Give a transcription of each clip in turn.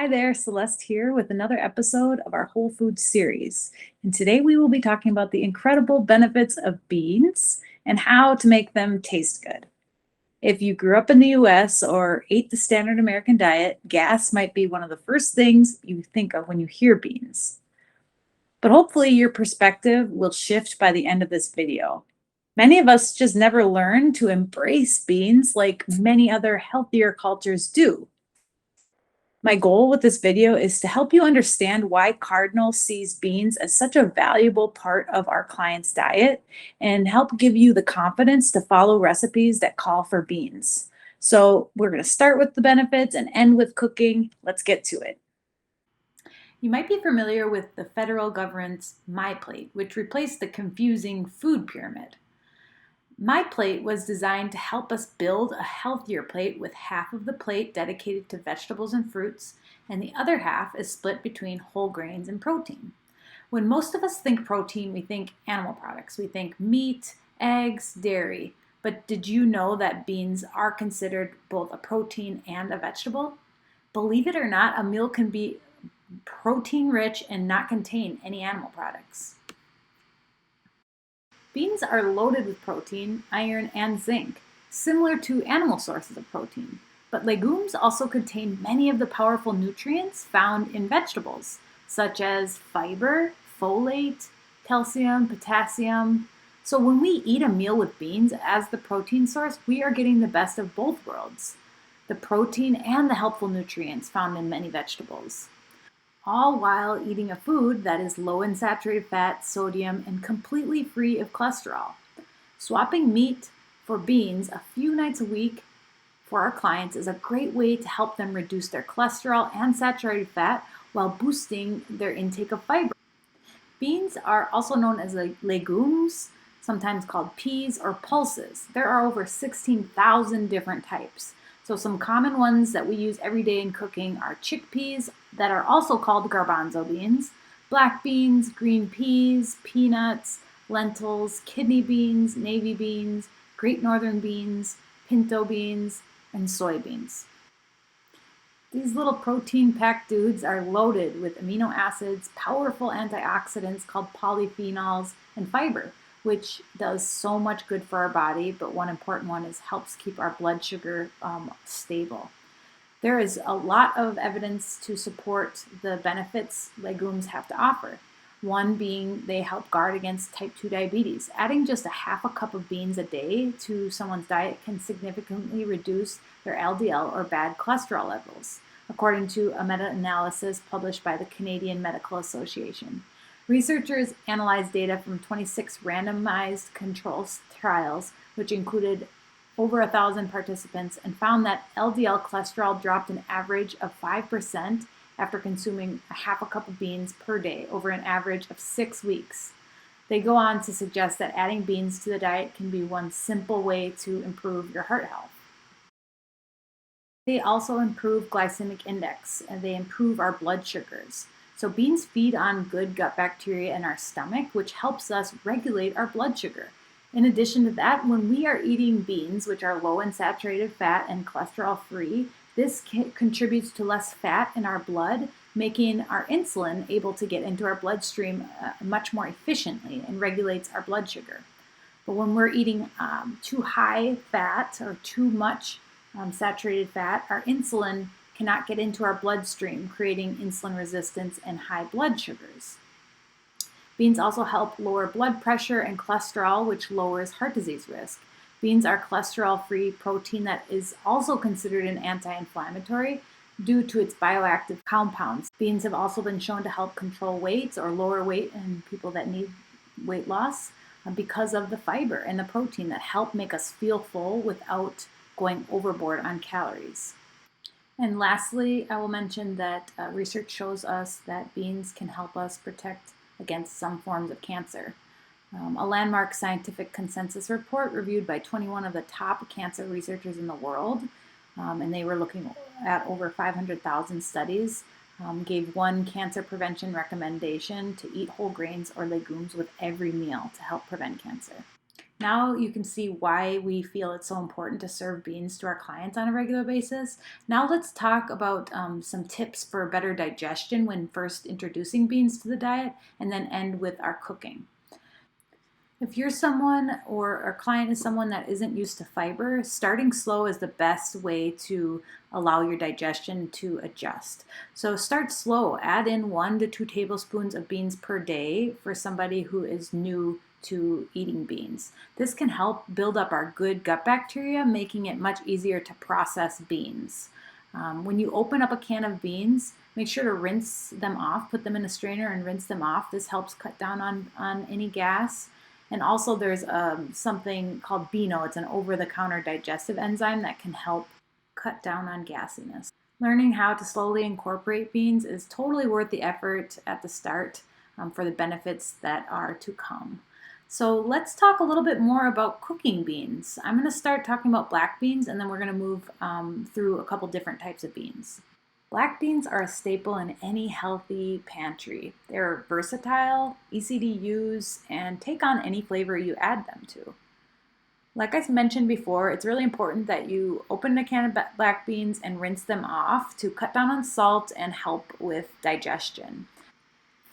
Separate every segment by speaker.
Speaker 1: Hi there, Celeste here with another episode of our Whole Food series. And today we will be talking about the incredible benefits of beans and how to make them taste good. If you grew up in the US or ate the standard American diet, gas might be one of the first things you think of when you hear beans. But hopefully your perspective will shift by the end of this video. Many of us just never learn to embrace beans like many other healthier cultures do. My goal with this video is to help you understand why Cardinal sees beans as such a valuable part of our client's diet and help give you the confidence to follow recipes that call for beans. So we're going to start with the benefits and end with cooking. Let's get to it. You might be familiar with the federal government's MyPlate, which replaced the confusing food pyramid. MyPlate was designed to help us build a healthier plate with half of the plate dedicated to vegetables and fruits, and the other half is split between whole grains and protein. When most of us think protein, we think animal products. We think meat, eggs, dairy. But did you know that beans are considered both a protein and a vegetable? Believe it or not, a meal can be protein rich and not contain any animal products. Beans are loaded with protein, iron, and zinc, similar to animal sources of protein. But legumes also contain many of the powerful nutrients found in vegetables, such as fiber, folate, calcium, potassium. So when we eat a meal with beans as the protein source, we are getting the best of both worlds, the protein and the helpful nutrients found in many vegetables, all while eating a food that is low in saturated fat, sodium, and completely free of cholesterol. Swapping meat for beans a few nights a week for our clients is a great way to help them reduce their cholesterol and saturated fat while boosting their intake of fiber. Beans are also known as legumes, sometimes called peas or pulses. There are over 16,000 different types. So some common ones that we use every day in cooking are chickpeas, that are also called garbanzo beans, black beans, green peas, peanuts, lentils, kidney beans, navy beans, great northern beans, pinto beans, and soybeans. These little protein-packed dudes are loaded with amino acids, powerful antioxidants called polyphenols, and fiber, which does so much good for our body, but one important one is helps keep our blood sugar stable. There is a lot of evidence to support the benefits legumes have to offer. One being they help guard against type 2 diabetes. Adding just a half a cup of beans a day to someone's diet can significantly reduce their LDL or bad cholesterol levels, according to a meta-analysis published by the Canadian Medical Association. Researchers analyzed data from 26 randomized control trials, which included over 1,000 participants, and found that LDL cholesterol dropped an average of 5% after consuming a half a cup of beans per day over an average of 6 weeks. They go on to suggest that adding beans to the diet can be one simple way to improve your heart health. They also improve glycemic index, and they improve our blood sugars. So beans feed on good gut bacteria in our stomach, which helps us regulate our blood sugar. In addition to that, when we are eating beans, which are low in saturated fat and cholesterol free, this contributes to less fat in our blood, making our insulin able to get into our bloodstream much more efficiently and regulates our blood sugar. But when we're eating too high fat or too much saturated fat, our insulin cannot get into our bloodstream, creating insulin resistance and high blood sugars. Beans also help lower blood pressure and cholesterol, which lowers heart disease risk. Beans are cholesterol-free protein that is also considered an anti-inflammatory due to its bioactive compounds. Beans have also been shown to help control weight or lower weight in people that need weight loss because of the fiber and the protein that help make us feel full without going overboard on calories. And lastly, I will mention that research shows us that beans can help us protect against some forms of cancer. A landmark scientific consensus report reviewed by 21 of the top cancer researchers in the world, and they were looking at over 500,000 studies, gave one cancer prevention recommendation to eat whole grains or legumes with every meal to help prevent cancer. Now you can see why we feel it's so important to serve beans to our clients on a regular basis. Now let's talk about some tips for better digestion when first introducing beans to the diet, and then end with our cooking. If you're someone or our client is someone that isn't used to fiber, starting slow is the best way to allow your digestion to adjust. So start slow. Add in 1 to 2 tablespoons of beans per day for somebody who is new to eating beans. This can help build up our good gut bacteria, making it much easier to process beans. When you open up a can of beans, make sure to rinse them off, put them in a strainer and rinse them off. This helps cut down on any gas. And also there's something called Beano. It's an over-the-counter digestive enzyme that can help cut down on gassiness. Learning how to slowly incorporate beans is totally worth the effort at the start for the benefits that are to come. So let's talk a little bit more about cooking beans. I'm going to start talking about black beans, and then we're going to move through a couple different types of beans. Black beans are a staple in any healthy pantry. They're versatile, easy to use, and take on any flavor you add them to. Like I mentioned before, it's really important that you open a can of black beans and rinse them off to cut down on salt and help with digestion.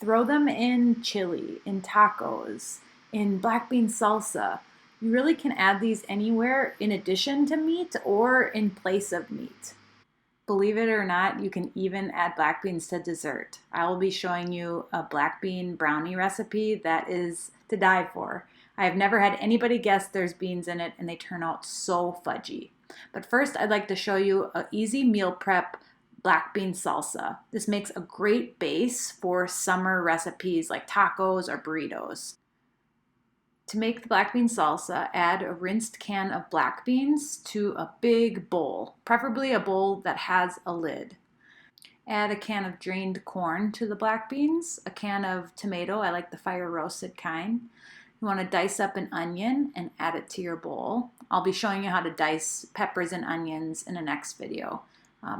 Speaker 1: Throw them in chili, in tacos, in black bean salsa. You really can add these anywhere in addition to meat or in place of meat. Believe it or not, you can even add black beans to dessert. I will be showing you a black bean brownie recipe that is to die for. I have never had anybody guess there's beans in it, and they turn out so fudgy. But first, I'd like to show you an easy meal prep black bean salsa. This makes a great base for summer recipes like tacos or burritos. To make the black bean salsa, add a rinsed can of black beans to a big bowl, preferably a bowl that has a lid. Add a can of drained corn to the black beans, a can of tomato, I like the fire roasted kind. You want to dice up an onion and add it to your bowl. I'll be showing you how to dice peppers and onions in the next video.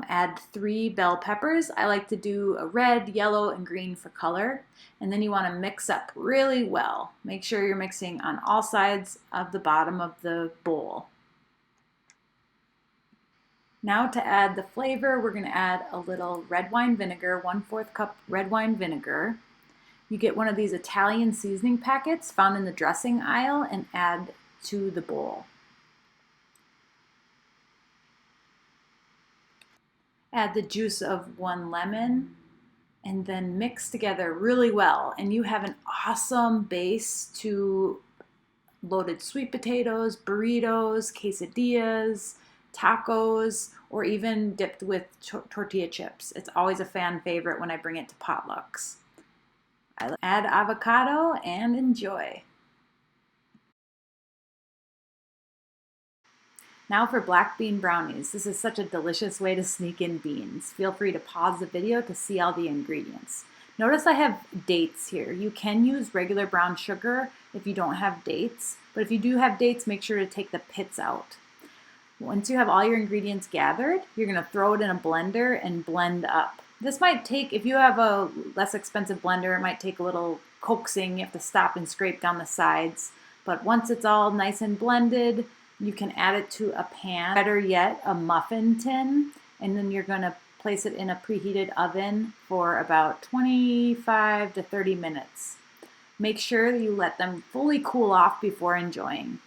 Speaker 1: Add 3 bell peppers. I like to do a red, yellow, and green for color. And then you want to mix up really well. Make sure you're mixing on all sides of the bottom of the bowl. Now to add the flavor, we're going to add a little red wine vinegar, 1/4 cup red wine vinegar. You get one of these Italian seasoning packets found in the dressing aisle and add to the bowl. Add the juice of 1 lemon and then mix together really well, and you have an awesome base to loaded sweet potatoes, burritos, quesadillas, tacos, or even dipped with tortilla chips. It's always a fan favorite when I bring it to potlucks. Add avocado and enjoy. Now for black bean brownies. This is such a delicious way to sneak in beans. Feel free to pause the video to see all the ingredients. Notice I have dates here. You can use regular brown sugar if you don't have dates, but if you do have dates, make sure to take the pits out. Once you have all your ingredients gathered, you're going to throw it in a blender and blend up. This might take, if you have a less expensive blender, it might take a little coaxing. You have to stop and scrape down the sides. But once it's all nice and blended, you can add it to a pan, better yet, a muffin tin, and then you're going to place it in a preheated oven for about 25 to 30 minutes. Make sure that you let them fully cool off before enjoying.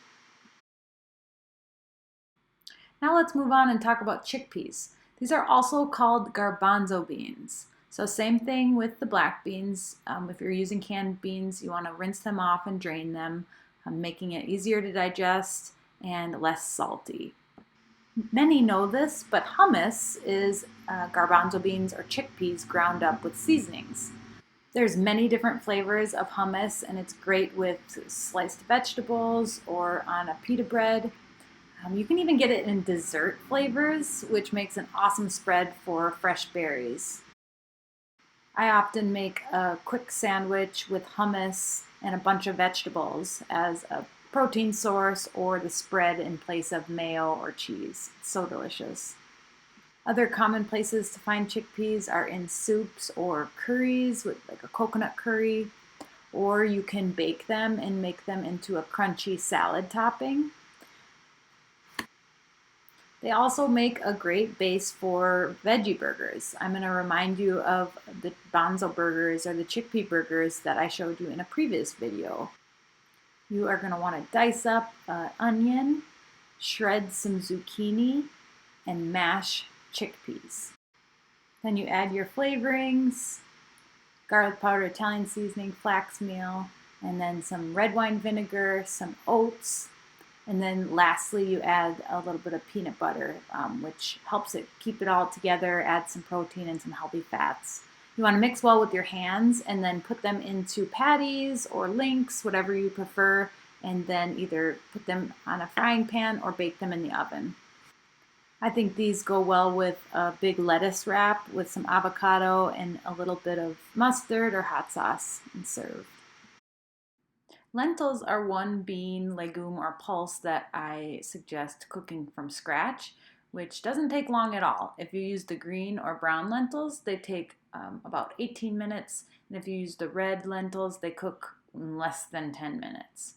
Speaker 1: Now let's move on and talk about chickpeas. These are also called garbanzo beans. So same thing with the black beans. If you're using canned beans, you want to rinse them off and drain them, making it easier to digest and less salty. Many know this, but hummus is garbanzo beans or chickpeas ground up with seasonings. There's many different flavors of hummus, and it's great with sliced vegetables or on a pita bread. You can even get it in dessert flavors, which makes an awesome spread for fresh berries. I often make a quick sandwich with hummus and a bunch of vegetables as a protein source or the spread in place of mayo or cheese. It's so delicious. Other common places to find chickpeas are in soups or curries, with like a coconut curry, or you can bake them and make them into a crunchy salad topping. They also make a great base for veggie burgers. I'm going to remind you of the bonzo burgers or the chickpea burgers that I showed you in a previous video. You are going to want to dice up an onion, shred some zucchini, and mash chickpeas. Then you add your flavorings, garlic powder, Italian seasoning, flax meal, and then some red wine vinegar, some oats, and then lastly you add a little bit of peanut butter, which helps it keep it all together, add some protein and some healthy fats. You want to mix well with your hands and then put them into patties or links, whatever you prefer, and then either put them on a frying pan or bake them in the oven. I think these go well with a big lettuce wrap with some avocado and a little bit of mustard or hot sauce and serve. Lentils are one bean, legume, or pulse that I suggest cooking from scratch, which doesn't take long at all. If you use the green or brown lentils, they take about 18 minutes, and if you use the red lentils, they cook in less than 10 minutes.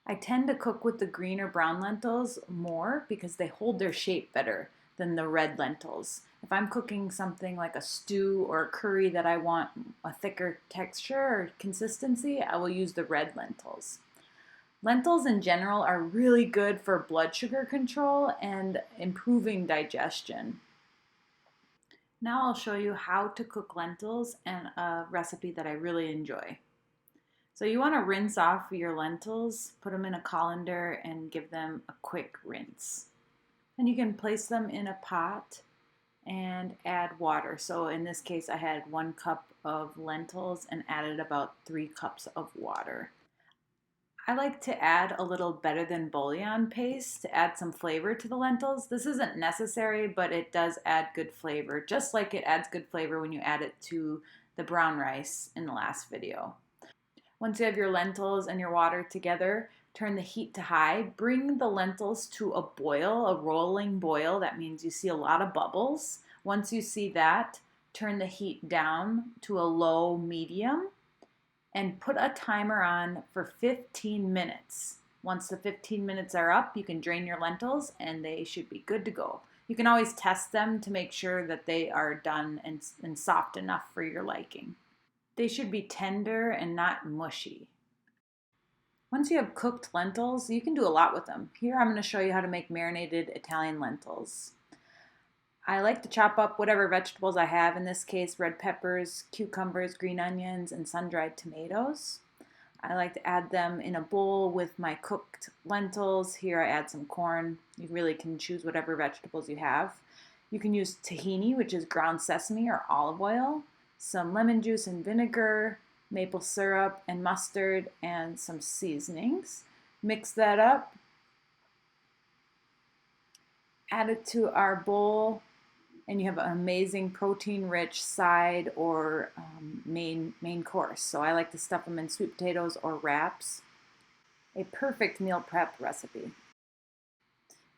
Speaker 1: I tend to cook with the green or brown lentils more because they hold their shape better than the red lentils. If I'm cooking something like a stew or a curry that I want a thicker texture or consistency, I will use the red lentils. Lentils in general are really good for blood sugar control and improving digestion. Now I'll show you how to cook lentils and a recipe that I really enjoy. So you want to rinse off your lentils, put them in a colander, and give them a quick rinse. Then you can place them in a pot and add water. So in this case, I had 1 cup of lentils and added about 3 cups of water. I like to add a little better than bouillon paste to add some flavor to the lentils. This isn't necessary, but it does add good flavor, just like it adds good flavor when you add it to the brown rice in the last video. Once you have your lentils and your water together, turn the heat to high. Bring the lentils to a boil, a rolling boil. That means you see a lot of bubbles. Once you see that, turn the heat down to a low medium and put a timer on for 15 minutes. Once the 15 minutes are up, you can drain your lentils and they should be good to go. You can always test them to make sure that they are done and soft enough for your liking. They should be tender and not mushy. Once you have cooked lentils, you can do a lot with them. Here I'm going to show you how to make marinated Italian lentils. I like to chop up whatever vegetables I have, in this case red peppers, cucumbers, green onions, and sun-dried tomatoes. I like to add them in a bowl with my cooked lentils. Here I add some corn. You really can choose whatever vegetables you have. You can use tahini, which is ground sesame or olive oil, some lemon juice and vinegar, maple syrup and mustard, and some seasonings. Mix that up, add it to our bowl, and you have an amazing protein-rich side or main course. So I like to stuff them in sweet potatoes or wraps. A perfect meal prep recipe.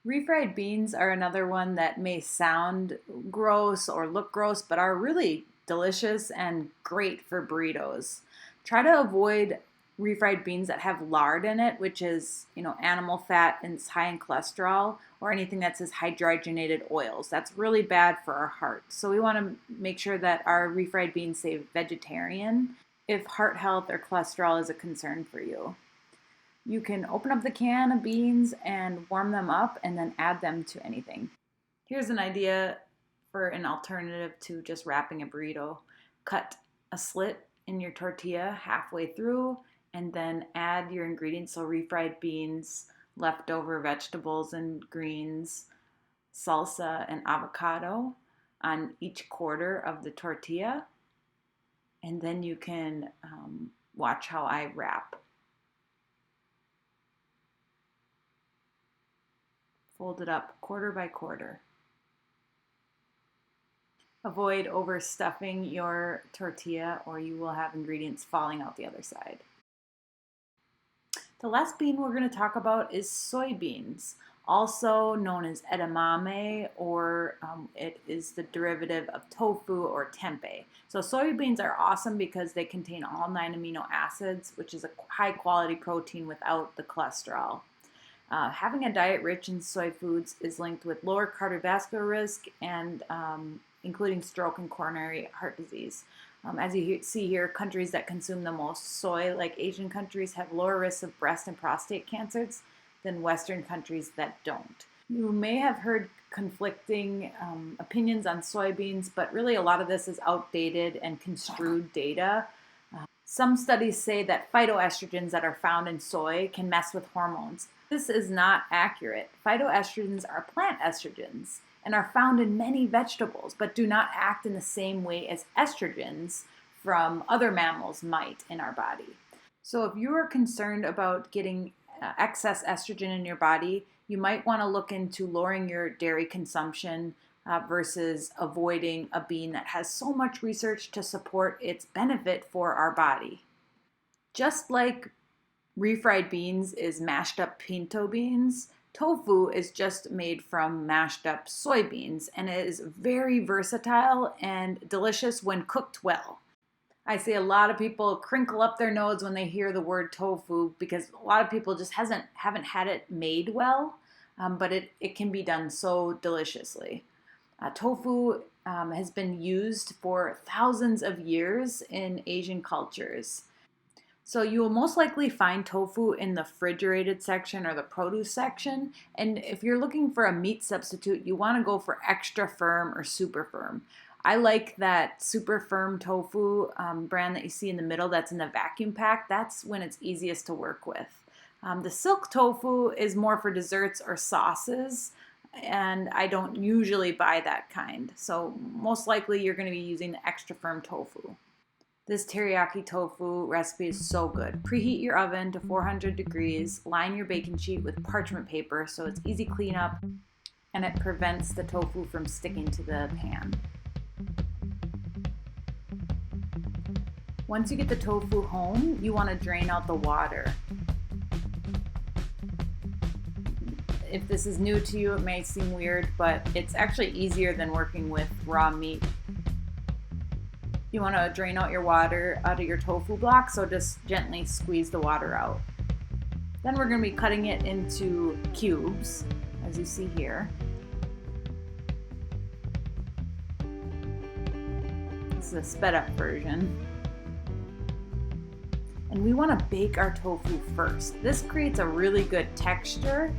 Speaker 1: Refried beans are another one that may sound gross or look gross, but are really delicious and great for burritos. Try to avoid refried beans that have lard in it, which is, animal fat and it's high in cholesterol, or anything that says hydrogenated oils. That's really bad for our heart. So we want to make sure that our refried beans say vegetarian if heart health or cholesterol is a concern for you. You can open up the can of beans and warm them up and then add them to anything. Here's an idea for an alternative to just wrapping a burrito. Cut a slit in your tortilla halfway through and then add your ingredients, so refried beans, leftover vegetables and greens, salsa, and avocado on each quarter of the tortilla. And then you can watch how I wrap. Fold it up quarter by quarter. Avoid overstuffing your tortilla or you will have ingredients falling out the other side. The last bean we're going to talk about is soybeans. also known as edamame, or it is the derivative of tofu or tempeh. So soybeans are awesome because they contain all 9 amino acids, which is a high quality protein without the cholesterol. Having a diet rich in soy foods is linked with lower cardiovascular risk and including stroke and coronary heart disease. As you see here, countries that consume the most soy, like Asian countries, have lower risks of breast and prostate cancers than Western countries that don't. You may have heard conflicting opinions on soybeans, but really a lot of this is outdated and construed data. Some studies say that phytoestrogens that are found in soy can mess with hormones. This is not accurate. Phytoestrogens are plant estrogens and are found in many vegetables, but do not act in the same way as estrogens from other mammals might in our body. So if you are concerned about getting excess estrogen in your body, you might want to look into lowering your dairy consumption versus avoiding a bean that has so much research to support its benefit for our body. Just like refried beans is mashed up pinto beans, tofu is just made from mashed up soybeans, and it is very versatile and delicious when cooked well. I see a lot of people crinkle up their nose when they hear the word tofu because a lot of people just haven't had it made well, but it can be done so deliciously. Tofu has been used for thousands of years in Asian cultures. So you will most likely find tofu in the refrigerated section or the produce section. And if you're looking for a meat substitute, you want to go for extra firm or super firm. I like that super firm tofu brand that you see in the middle that's in the vacuum pack. That's when it's easiest to work with. The silk tofu is more for desserts or sauces, and I don't usually buy that kind. So most likely you're going to be using the extra firm tofu. This teriyaki tofu recipe is so good. Preheat your oven to 400 degrees, line your baking sheet with parchment paper so it's easy cleanup and it prevents the tofu from sticking to the pan. Once you get the tofu home, you want to drain out the water. If this is new to you, it may seem weird, but it's actually easier than working with raw meat. You want to drain out your water out of your tofu block, so just gently squeeze the water out. Then we're going to be cutting it into cubes, as you see here. This is a sped up version. And we want to bake our tofu first. This creates a really good texture,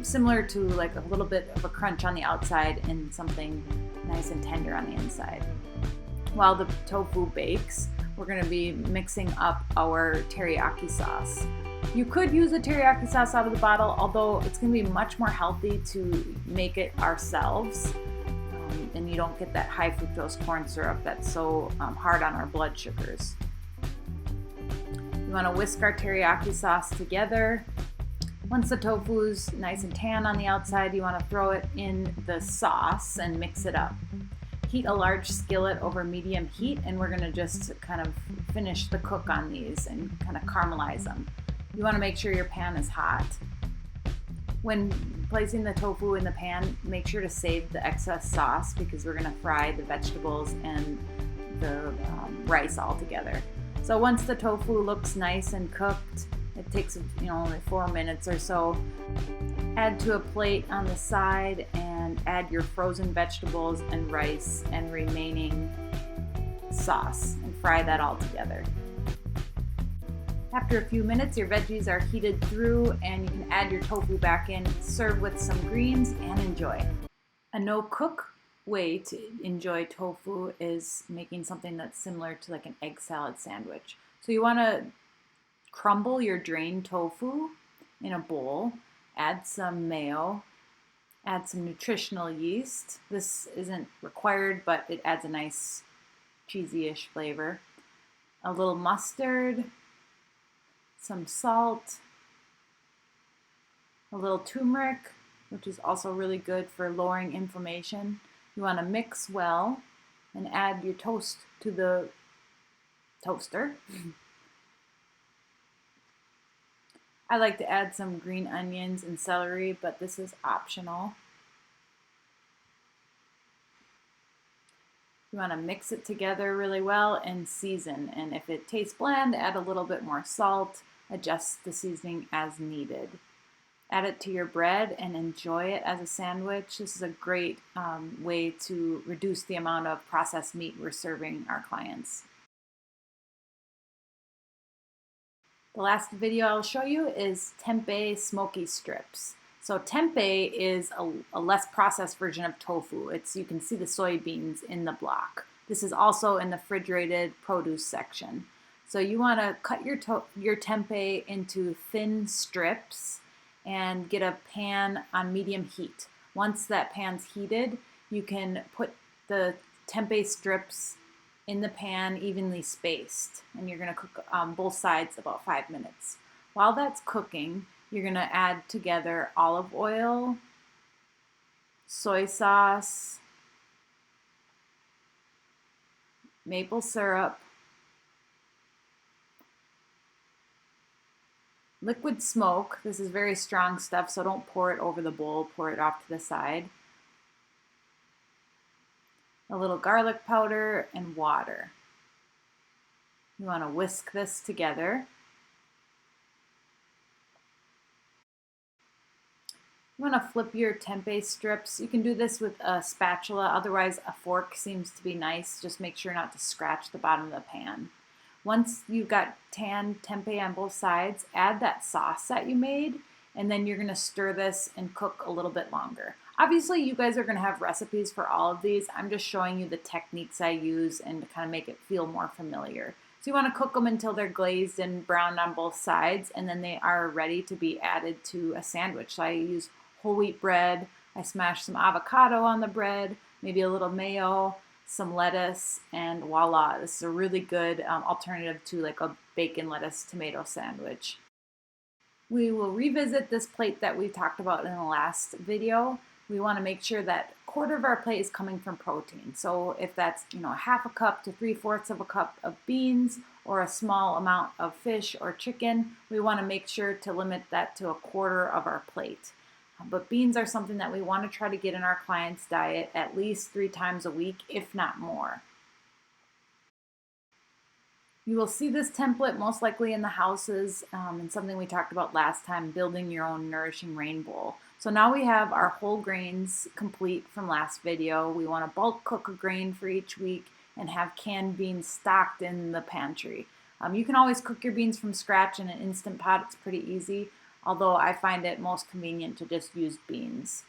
Speaker 1: similar to like a little bit of a crunch on the outside and something nice and tender on the inside. While the tofu bakes, we're going to be mixing up our teriyaki sauce. You could use a teriyaki sauce out of the bottle, although it's going to be much more healthy to make it ourselves, and you don't get that high fructose corn syrup that's so hard on our blood sugars. You want to whisk our teriyaki sauce together. Once the tofu's nice and tan on the outside, you want to throw it in the sauce and mix it up. Heat a large skillet over medium heat, and we're going to just kind of finish the cook on these and kind of caramelize them. You want to make sure your pan is hot. When placing the tofu in the pan, make sure to save the excess sauce because we're going to fry the vegetables and the rice all together. So once the tofu looks nice and cooked, it takes only 4 minutes or so. Add to a plate on the side and add your frozen vegetables and rice and remaining sauce and fry that all together. After a few minutes, your veggies are heated through and you can add your tofu back in, serve with some greens, and enjoy. A no-cook way to enjoy tofu is making something that's similar to like an egg salad sandwich. So you want to crumble your drained tofu in a bowl, add some mayo, add some nutritional yeast. This isn't required, but it adds a nice cheesy-ish flavor. A little mustard, some salt, a little turmeric, which is also really good for lowering inflammation. You want to mix well and add your toast to the toaster. I like to add some green onions and celery, but this is optional. You want to mix it together really well and season. And if it tastes bland, add a little bit more salt. Adjust the seasoning as needed. Add it to your bread and enjoy it as a sandwich. This is a great way to reduce the amount of processed meat we're serving our clients. The last video I'll show you is tempeh smoky strips. So tempeh is a less processed version of tofu. You can see the soybeans in the block. This is also in the refrigerated produce section. So you want to cut your tempeh into thin strips and get a pan on medium heat. Once that pan's heated, you can put the tempeh strips in the pan evenly spaced, and you're going to cook both sides about 5 minutes. While that's cooking, you're going to add together olive oil, soy sauce, maple syrup, liquid smoke. This is very strong stuff, so don't pour it over the bowl, pour it off to the side. A little garlic powder and water. You want to whisk this together. You want to flip your tempeh strips. You can do this with a spatula, otherwise a fork seems to be nice. Just make sure not to scratch the bottom of the pan. Once you've got tan tempeh on both sides, add that sauce that you made, and then you're going to stir this and cook a little bit longer. Obviously, you guys are going to have recipes for all of these. I'm just showing you the techniques I use and to kind of make it feel more familiar. So you want to cook them until they're glazed and browned on both sides, and then they are ready to be added to a sandwich. So I use whole wheat bread. I smash some avocado on the bread, maybe a little mayo, some lettuce, and voila. This is a really good alternative to like a bacon, lettuce, tomato sandwich. We will revisit this plate that we talked about in the last video. We want to make sure that a quarter of our plate is coming from protein. So if that's half a cup to 3/4 of a cup of beans or a small amount of fish or chicken, we want to make sure to limit that to a quarter of our plate. But beans are something that we want to try to get in our clients' diet at least 3 times a week, if not more. You will see this template most likely in the houses and something we talked about last time, building your own nourishing rain bowl. So now we have our whole grains complete from last video. We want to bulk cook a grain for each week and have canned beans stocked in the pantry. You can always cook your beans from scratch in an Instant Pot. It's pretty easy, although I find it most convenient to just use beans.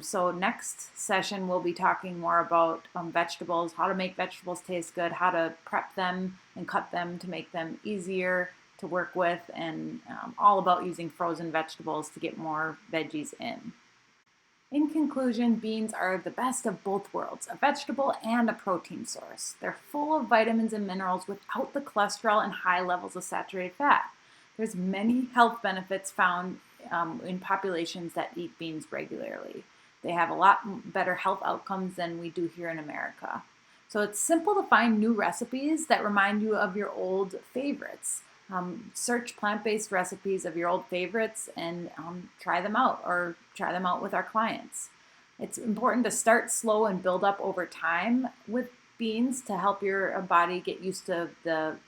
Speaker 1: So next session, we'll be talking more about vegetables, how to make vegetables taste good, how to prep them and cut them to make them easier to work with, and all about using frozen vegetables to get more veggies in. In conclusion, beans are the best of both worlds, a vegetable and a protein source. They're full of vitamins and minerals without the cholesterol and high levels of saturated fat. There's many health benefits found in populations that eat beans regularly. They have a lot better health outcomes than we do here in America. So it's simple to find new recipes that remind you of your old favorites. Search plant-based recipes of your old favorites and try them out, or try them out with our clients. It's important to start slow and build up over time with beans to help your body get used to the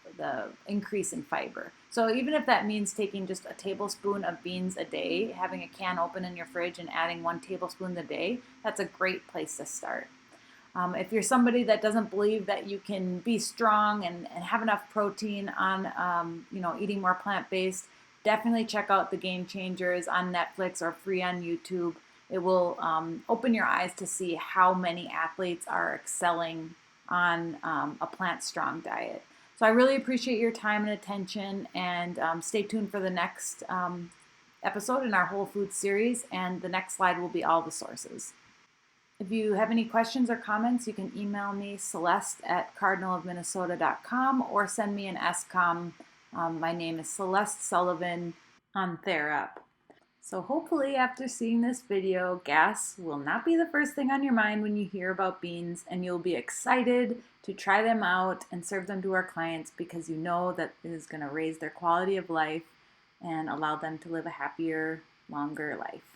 Speaker 1: increase in fiber. So even if that means taking just a tablespoon of beans a day, having a can open in your fridge and adding 1 tablespoon a day, that's a great place to start. If you're somebody that doesn't believe that you can be strong and have enough protein on eating more plant-based, definitely check out The Game Changers on Netflix or free on YouTube. It will open your eyes to see how many athletes are excelling on a plant-strong diet. So I really appreciate your time and attention, and stay tuned for the next episode in our Whole Foods series, and the next slide will be all the sources. If you have any questions or comments, you can email me, celeste@cardinalofminnesota.com, or send me an SCOM. My name is Celeste Sullivan on TheraUp. So hopefully after seeing this video, gas will not be the first thing on your mind when you hear about beans, and you'll be excited to try them out and serve them to our clients because you know that it is going to raise their quality of life and allow them to live a happier, longer life.